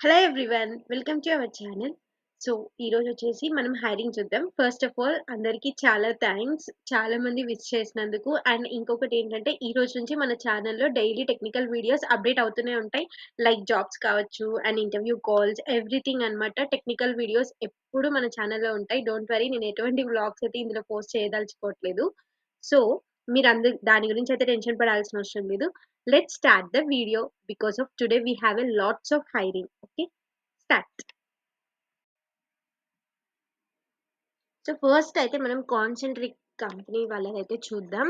Hello everyone. Welcome to our channel. So, ఈరోజొచ్చేసి మనం hiring చూద్దాం. ఫస్ట్ ఆఫ్ ఆల్ అందరికీ చాలా థాంక్స్. చాలా మంది విష్ చేసినందుకు. అండ్ ఇంకొకటేంటంటే, ఈ రోజు నుంచి మన ఛానల్‌లో డైలీ టెక్నికల్ వీడియోస్ అప్‌డేట్ అవుతూనే ఉంటాయి. లైక్ జాబ్స్ కావచ్చు, అండ్ ఇంటర్వ్యూ కాల్స్, ఎవ్రీథింగ్ అనమాట. టెక్నికల్ వీడియోస్ ఎప్పుడు మన ఛానల్‌లో ఉంటాయి. డోంట్ వరీ, నేను ఎటువంటి వ్లాగ్స్ అయితే ఇందులో పోస్ట్ చేయదలుచుకోవట్లేదు. సో, మీరందరూ దాని గురించయితే టెన్షన్ పడాల్సిన అవసరం లేదు. Let's start the video because of today we have a lots of hiring. Okay, start. So first అయితే మనం కాన్సెంట్రిక్ కంపెనీ వాళ్ళదైతే చూద్దాం.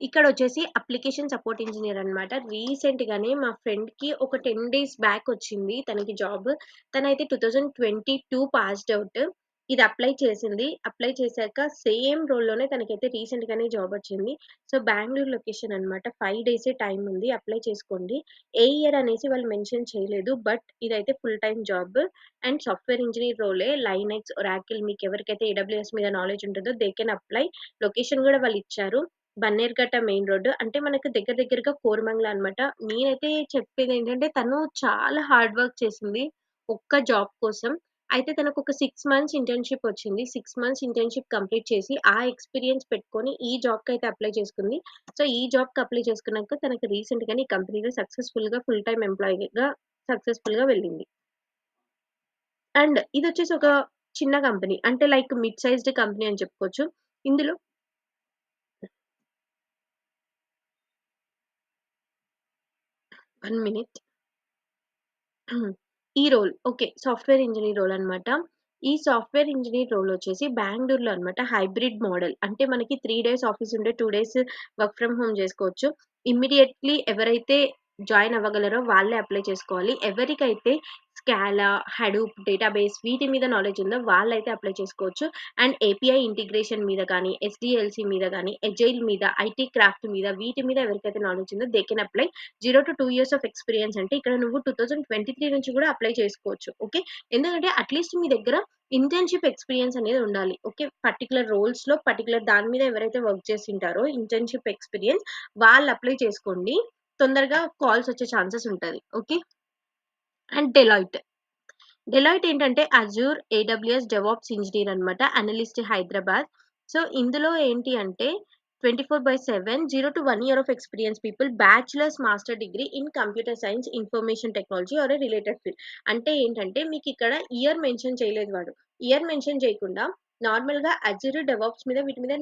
ఇక్కడొచ్చేసి అప్లికేషన్ సపోర్ట్ ఇంజినీర్ అనమాట. రీసెంట్‌గానే మా ఫ్రెండ్‌కి ఒక 10 డేస్ బ్యాక్ వచ్చింది తనకి జాబ్. తనైతే 2022 పాస్డ్ ఔట్. ఇది అప్లై చేసింది. అప్లై చేశాక సేమ్ రోల్‌లోనే తనకైతే రీసెంట్‌గానే జాబ్ వచ్చింది. సో, బెంగుళూరు లొకేషన్ అనమాట. 5 డేసే టైమ్ ఉంది. అప్లై చేసుకోండి. ఏ ఇయర్ అనేసి వాళ్ళు మెన్షన్ చేయలేదు. బట్ ఇదైతే full time job. And software engineer role. Linux, Oracle మీకెవరికైతే ఏడబ్ల్యూఎస్ మీద నాలెడ్జ్ ఉంటదో దే కెన్ అప్లై. లొకేషన్ గూడా వాళ్ళిచ్చారు. Bannerughatta main road. అంటే మనకు దగ్గర దగ్గరగా కోరమంగళ అనమాట. నేనైతే చెప్పేదేంటంటే తను చాలా హార్డ్ వర్క్ చేసింది ఒక్క జాబ్ కోసం. అయితే తనకొక 6 మంత్స్ ఇంటర్న్‌షిప్ వచ్చింది. 6 మంత్స్ ఇంటర్న్‌షిప్ కంప్లీట్ చేసి ఆ ఎక్స్‌పీరియన్స్ పెట్టుకొని ఈ జాబ్‌కైతే అప్లై చేసుకుంది. సో, ఈ జాబ్‌కి అప్లై చేసుకున్నాక తనకు రీసెంట్‌గానే ఈ కంపెనీలో సక్సెస్‌ఫుల్‌గా ఫుల్ టైమ్ ఎంప్లాయీగా సక్సెస్‌ఫుల్‌గా వెళ్ళింది. అండ్ ఇదొచ్చేసి ఒక చిన్న కంపెనీ. అంటే లైక్ మిడ్ సైజ్డ్ కంపెనీ అని చెప్పుకోవచ్చు. ఇందులో 1 మినిట్. ఈ role okay. Software engineer role అన్నమాట. ఈ సాఫ్ట్‌వేర్ ఇంజినీర్ రోల్ వచ్చేసి బెంగుళూరులో అన్నమాట. Hybrid model. అంటే మనకి 3 డేస్ ఆఫీస్ ఉంటే 2 డేస్ వర్క్ ఫ్రమ్ హోమ్ చేసుకోవచ్చు. ఇమ్మీడియేట్‌లీ ఎవరైతే జాయిన్ అవ్వగలరో వాళ్ళే అప్లై చేసుకోవాలి. ఎవరికైతే స్కాలా, హడూప్ డేటాబేస్ వీటి మీద నాలెడ్జ్ ఉందో వాళ్ళైతే అప్లై చేసుకోవచ్చు. అండ్ ఏపీఐ ఇంటిగ్రేషన్ మీద గానీ, ఎస్‌డీఎల్‌సీ మీద గానీ, ఎజైల్ మీద, ఐటీ క్రాఫ్ట్ మీద వీటి మీద ఎవరికైతే నాలెడ్జ్ ఉందో they can apply. 0-2 years of experience అంటే ఇక్కడ నువ్వు 2023 నుంచి గూడా అప్లై చేసుకోవచ్చు. ఓకే. ఎందుకంటే అట్‌లీస్ట్ మీ దగ్గర ఇంటర్న్‌షిప్ ఎక్స్‌పీరియన్స్ అనేది ఉండాలి. ఓకే. పర్టిక్యులర్ రోల్స్‌లో పర్టిక్యులర్ దాని మీద ఎవరైతే వర్క్ చేసింటారో ఇంటర్న్‌షిప్ ఎక్స్‌పీరియన్స్ వాళ్ళు అప్లై చేసుకోండి. తొందరగా కాల్స్ వచ్చే ఛాన్సెస్ ఉంటది. ఓకే. And Deloitte. డెలాయిట్ ఏంటంటే అజూర్, ఏడబ్ల్యూఎస్ డెవాప్స్ ఇంజినీర్ అనమాట. అనలిస్ట్ హైదరాబాద్. సో, ఇందులో ఏంటి అంటే 24/7 0-1 year of experience people bachelors, master degree in computer science, information technology are a related field. అంటే ఏంటంటే మీకిక్కడ ఇయర్ మెన్షన్ చేయలేదు వాడు. ఇయర్ మెన్షన్ చేయకుండా నార్మల్‌గా అజూర్, డెవాప్స్ మీద వీటి మీద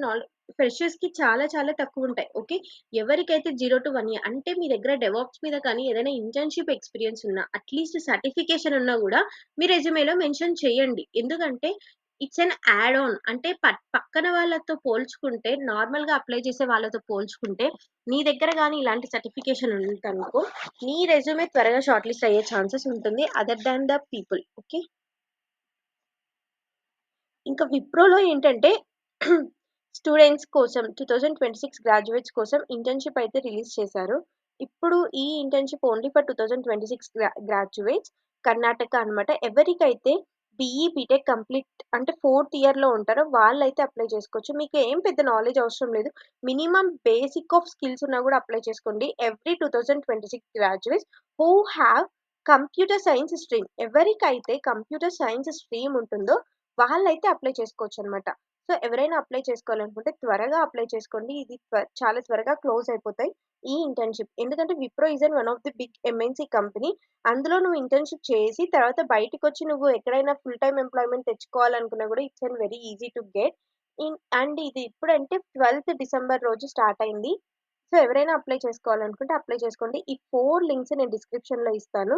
ఫ్రెషర్స్‌కి చాలా చాలా తక్కువుంటాయి. ఓకే. ఎవరికైతే 0-1 ఇయర్ అంటే మీ దగ్గర డెవాప్స్ మీద కానీ ఏదైనా ఇంటర్న్‌షిప్ ఎక్స్‌పీరియన్స్ ఉన్నా, అట్‌లీస్ట్ సర్టిఫికేషన్ ఉన్నా గూడా మీ రెజ్యూమేలో మెన్షన్ చేయండి. ఎందుకంటే ఇట్స్ అన్ యాడ్ ఆన్ అంటే పక్కన వాళ్ళతో పోల్చుకుంటే నార్మల్‌గా అప్లై చేసే వాళ్ళతో పోల్చుకుంటే నీ దగ్గర గాని ఇలాంటి సర్టిఫికేషన్ ఉందనుకో, నీ రెజ్యూమే త్వరగా షార్ట్ లిస్ట్ అయ్యే ఛాన్సెస్ ఉంటుంది. Other than the people. Okay. ఇంకా విప్రోలో ఏంటంటే స్టూడెంట్స్ కోసం 2026 గ్రాడ్యుయేట్స్ కోసం ఇంటర్న్‌షిప్ అయితే రిలీజ్ చేశారు. ఇప్పుడు ఈ internship only for 2026 graduates Karnataka అన్నమాట. ఎవరికైతే బీటెక్ కంప్లీట్ అంటే ఫోర్త్ ఇయర్‌లో ఉంటారో వాళ్ళైతే అప్లై చేసుకోవచ్చు. మీకు ఏం పెద్ద నాలెడ్జ్ అవసరం లేదు. మినిమమ్ బేసిక్ ఆఫ్ స్కిల్స్ ఉన్నా కూడా అప్లై చేసుకోండి. Every 2026 graduates who have computer science stream. ఎవరికైతే కంప్యూటర్ సైన్స్ స్ట్రీమ్ ఉంటుందో వాళ్ళైతే అప్లై చేసుకోవచ్చనమాట. సో, ఎవరైనా అప్లై చేసుకోవాలనుకుంటే త్వరగా అప్లై చేసుకోండి. ఇది చాలా త్వరగా క్లోజ్ అయిపోతాయి ఈ ఇంటర్న్‌షిప్. ఎందుకంటే Wipro is one of the big MNC company. అందులో నువ్వు ఇంటర్న్‌షిప్ చేసి తర్వాత బయటికొచ్చి నువ్వు ఎక్కడైనా ఫుల్ టైమ్ ఎంప్లాయ్‌మెంట్ తెచ్చుకోవాలనుకున్నా కూడా it's an very easy to get. And ఇది ఇప్పుడంటే 12థ్ డిసెంబర్ రోజు స్టార్ట్ అయింది. సో, ఎవరైనా అప్లై చేసుకోవాలనుకుంటే అప్లై చేసుకోండి. ఈ 4 లింక్స్ నేను డిస్క్రిప్షన్‌లో ఇస్తాను.